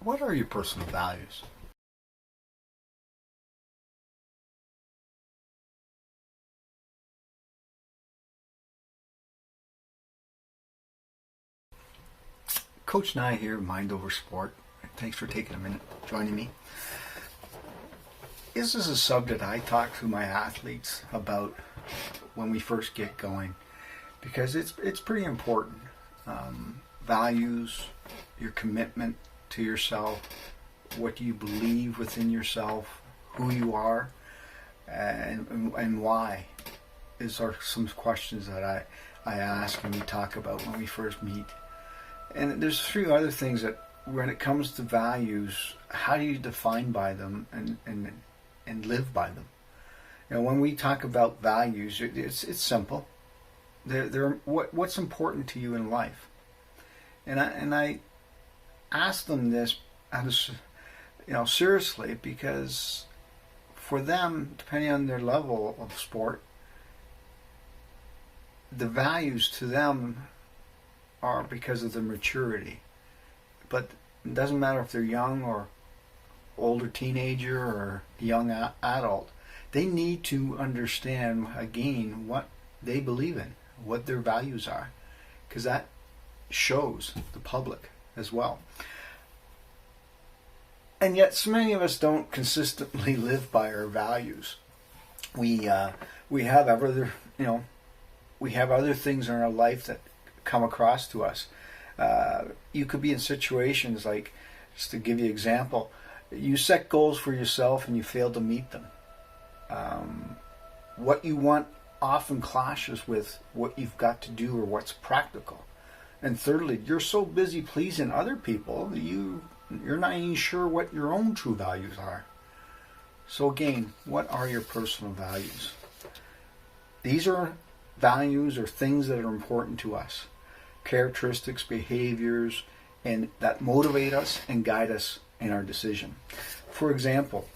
What are your personal values? Coach Nye here, Mind Over Sport. Thanks for taking a minute joining me. This is a subject I talk to my athletes about when we first get going because it's pretty important. Values, your commitment to yourself, what do you believe within yourself, who you are, and why are some questions that I ask and we talk about when we first meet. And there's a few other things that when it comes to values, how do you define by them and live by them? You know, when we talk about values, it's simple. They're what's important to you in life. And I ask them this, seriously, because for them, depending on their level of sport, the values to them are because of their maturity. But it doesn't matter if they're young or older teenager or young adult. They need to understand, again, what they believe in, what their values are, because that shows the public as well. And yet so many of us don't consistently live by our values. We have other things in our life that come across to us. You could be in situations like, just to give you an example, you set goals for yourself and you fail to meet them. What you want often clashes with what you've got to do or what's practical. And thirdly, you're so busy pleasing other people that you're not even sure what your own true values are. So again, what are your personal values? These are values or things that are important to us. Characteristics, behaviors, and that motivate us and guide us in our decision. For example,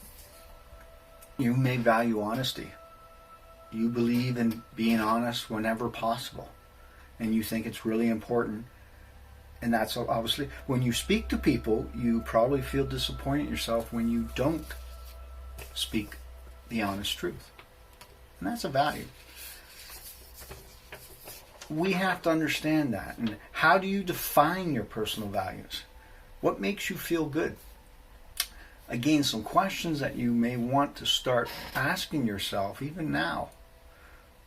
you may value honesty. You believe in being honest whenever possible, and you think it's really important. And that's obviously, when you speak to people, you probably feel disappointed in yourself when you don't speak the honest truth. And that's a value. We have to understand that. And how do you define your personal values? What makes you feel good? Again, some questions that you may want to start asking yourself even now.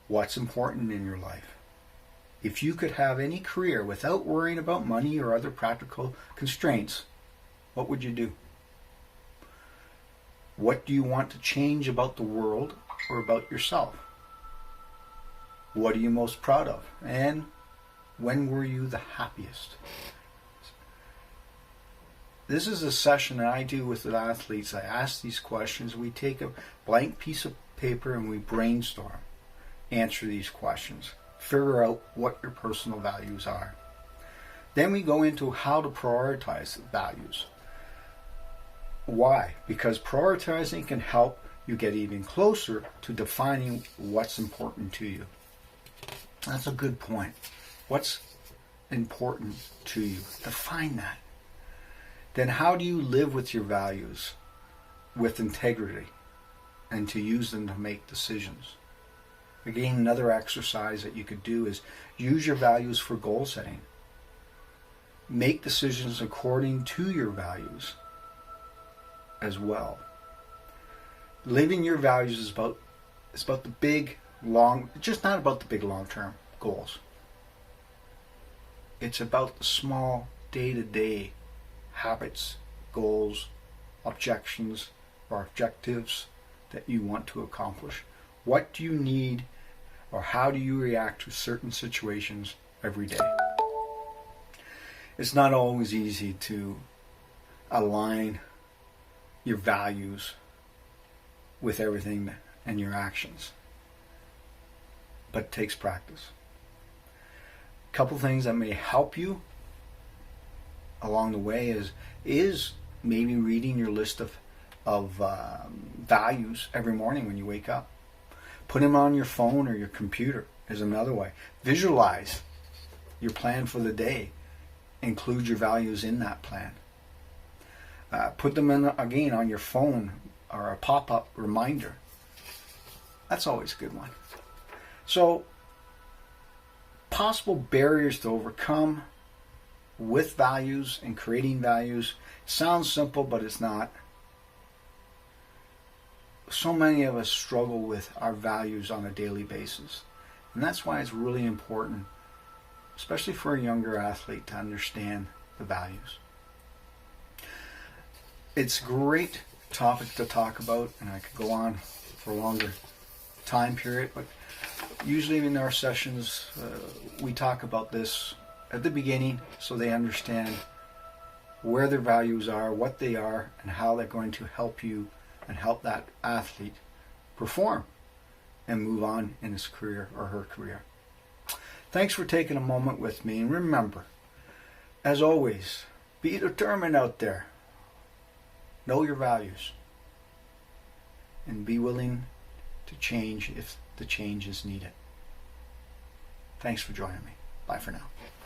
What's important in your life? If you could have any career without worrying about money or other practical constraints, what would you do? What do you want to change about the world or about yourself? What are you most proud of? And when were you the happiest? This is a session that I do with the athletes. I ask these questions. We take a blank piece of paper and we brainstorm, answer these questions, figure out what your personal values are. Then we go into how to prioritize the values. Why? Because prioritizing can help you get even closer to defining what's important to you. That's a good point. What's important to you? Define that. Then how do you live with your values with integrity and to use them to make decisions? Again, another exercise that you could do is use your values for goal setting. Make decisions according to your values as well. Living your values is about the big, just not about the big long-term goals. It's about the small day-to-day habits, goals, objectives that you want to accomplish. What do you need, or how do you react to certain situations every day? It's not always easy to align your values with everything and your actions, but it takes practice. A couple things that may help you along the way is maybe reading your list of values every morning when you wake up. Put them on your phone or your computer is another way. Visualize your plan for the day. Include your values in that plan. Put them in again on your phone or a pop-up reminder. That's always a good one. So, possible barriers to overcome with values and creating values. Sounds simple, but it's not. So many of us struggle with our values on a daily basis. And that's why it's really important, especially for a younger athlete, to understand the values. It's a great topic to talk about, and I could go on for a longer time period, but usually in our sessions we talk about this at the beginning so they understand where their values are, what they are, and how they're going to help you and help that athlete perform and move on in his career or her career. Thanks for taking a moment with me, and remember, as always, be determined out there. Know your values and be willing to change if the change is needed. Thanks for joining me. Bye for now.